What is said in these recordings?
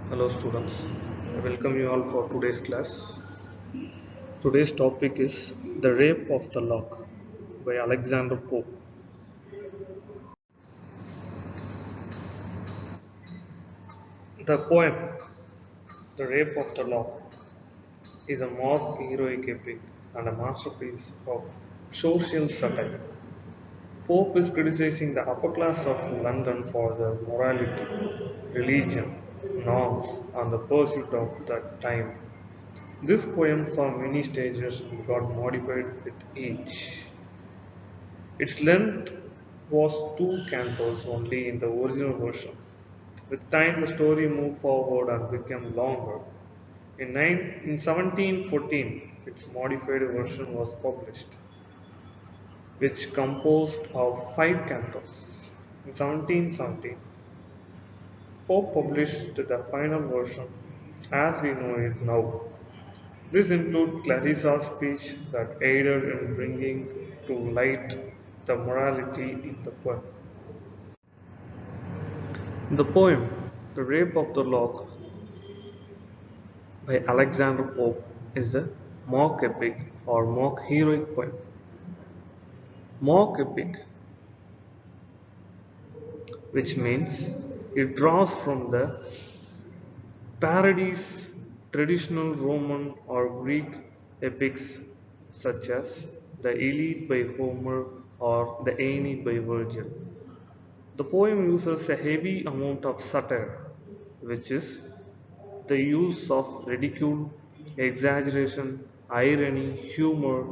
Hello students, I welcome you all for today's class. Today's topic is The Rape of the Lock by Alexander Pope. The poem The Rape of the Lock is a mock heroic epic and a masterpiece of social satire. Pope is criticizing the upper class of London for their morality, religion, norms, and the pursuit of that time. This poem saw many stages and got modified with age. Its length was two cantos only in the original version. With time, the story moved forward and became longer. In 1714, its modified version was published, which composed of five cantos. In 1717, Pope published the final version as we know it now. This includes Clarissa's speech that aided in bringing to light the morality in the poem. The poem The Rape of the Lock by Alexander Pope is a mock epic or mock heroic poem. Mock epic, which means it draws from the parodies traditional Roman or Greek epics such as the Iliad by Homer or the Aeneid by Virgil. The poem uses a heavy amount of satire, which is the use of ridicule, exaggeration, irony, humor,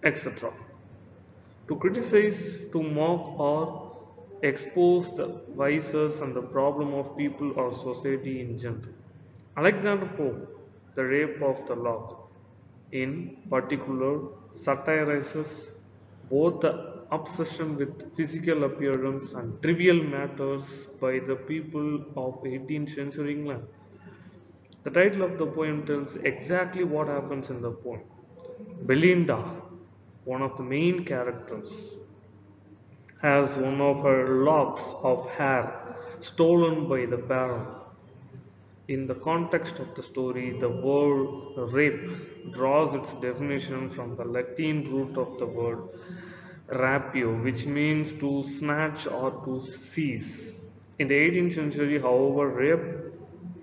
etc. To criticize, to mock, or expose the vices and the problem of people or society in general. Alexander Pope, The Rape of the Lock, in particular, satirizes both the obsession with physical appearance and trivial matters by the people of 18th century England. The title of the poem tells exactly what happens in the poem. Belinda, one of the main characters, has one of her locks of hair stolen by the Baron. In the context of the story, the word rape draws its definition from the Latin root of the word rapio, which means to snatch or to seize. In the 18th century, however, rape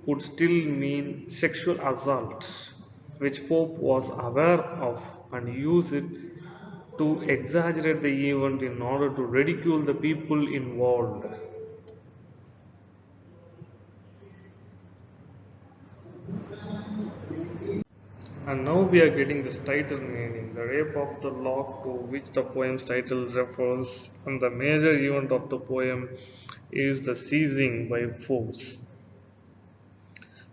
could still mean sexual assault, which Pope was aware of and used it to exaggerate the event in order to ridicule the people involved. And now we are getting this title meaning, the rape of the lock to which the poem's title refers, and the major event of the poem is the seizing by force.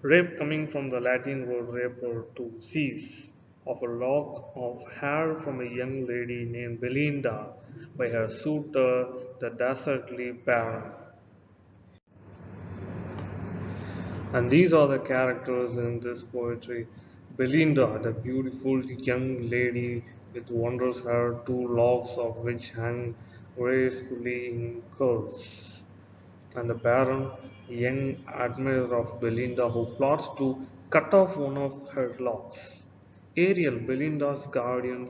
Rape coming from the Latin word raper to seize of a lock of hair from a young lady named Belinda by her suitor, the dastardly Baron. And these are the characters in this poetry. Belinda, the beautiful young lady with wondrous hair, two locks of which hang gracefully in curls. And the Baron, young admirer of Belinda, who plots to cut off one of her locks. Ariel, Belinda's guardian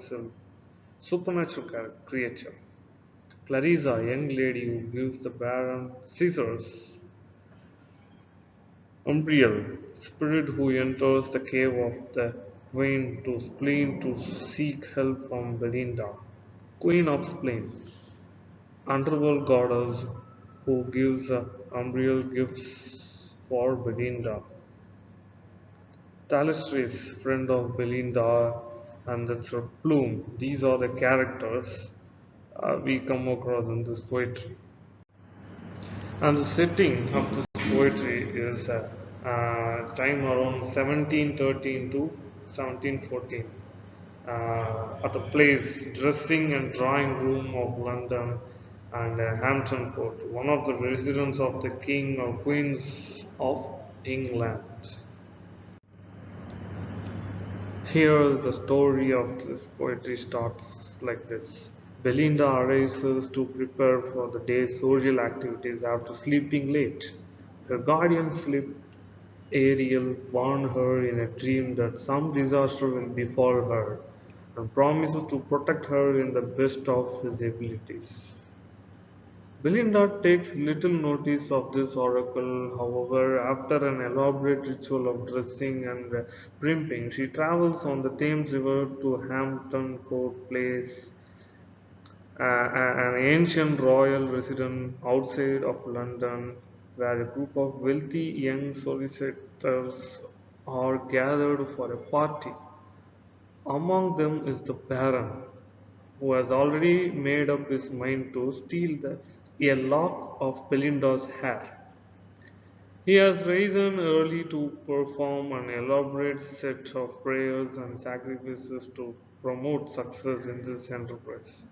supernatural creature. Clarissa, young lady who gives the Baron scissors. Umbriel, spirit who enters the cave of the Queen to Spleen to seek help from Belinda. Queen of Spleen, underworld goddess who gives Umbriel gifts for Belinda. Talistris, friend of Belinda, and that's her Plume. These are the characters we come across in this poetry. And the setting of this poetry is time around 1713 to 1714 at the place dressing and drawing room of London and Hampton Court, one of the residents of the King or Queens of England. Here, the story of this poetry starts like this. Belinda arises to prepare for the day's social activities after sleeping late. Her guardian sleep Ariel warns her in a dream that some disaster will befall her and promises to protect her in the best of his abilities. Belinda takes little notice of this oracle, however, after an elaborate ritual of dressing and primping, she travels on the Thames River to Hampton Court Place, an ancient royal residence outside of London, where a group of wealthy young solicitors are gathered for a party. Among them is the Baron, who has already made up his mind to steal a lock of Belinda's hair. He has risen early to perform an elaborate set of prayers and sacrifices to promote success in this enterprise.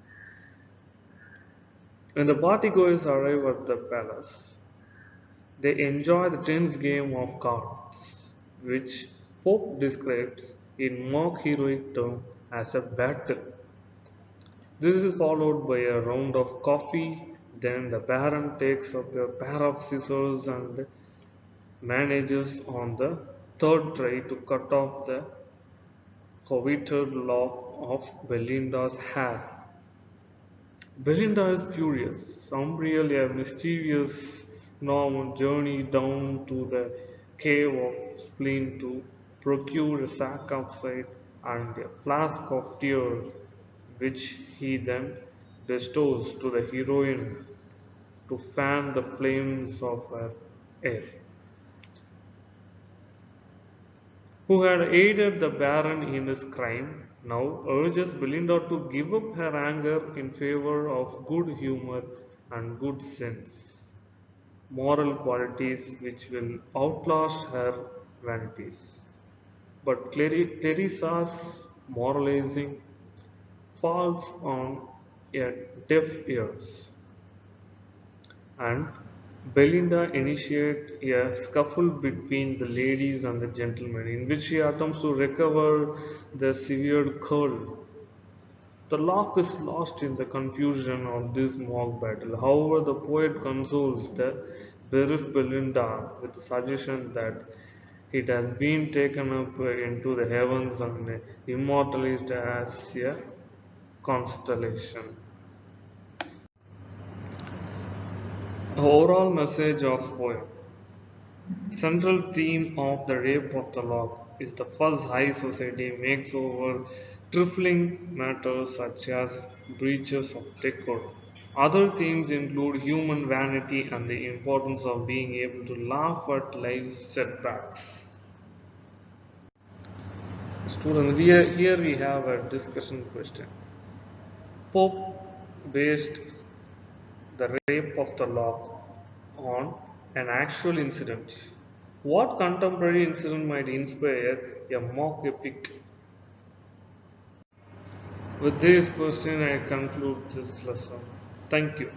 When the partygoers arrive at the palace, they enjoy the tense game of cards, which Pope describes in mock heroic terms as a battle. This is followed by a round of coffee. Then the Baron takes up a pair of scissors and manages on the third try to cut off the coveted lock of Belinda's hair. Belinda is furious. Umbriel, a mischievous Norman, journey down to the cave of spleen to procure a sack of sight and a flask of tears, which he then bestows to the heroine to fan the flames of her hair, who had aided the Baron in his crime, now urges Belinda to give up her anger in favor of good humor and good sense, moral qualities which will outlast her vanities. But Teresa's moralizing falls on a deaf ears, and Belinda initiates a scuffle between the ladies and the gentlemen, in which she attempts to recover the severed curl. The lock is lost in the confusion of this mock battle. However, the poet consoles the bereft Belinda with the suggestion that it has been taken up into the heavens and immortalized as a constellation. Overall message of poem. Central theme of the rape of the lock is the fuss high society makes over trifling matters such as breaches of decor. Other themes include human vanity and the importance of being able to laugh at life's setbacks. Students, here we have a discussion question. Pope based the rape of the lock on an actual incident. What contemporary incident might inspire a mock epic? With this question, I conclude this lesson. Thank you.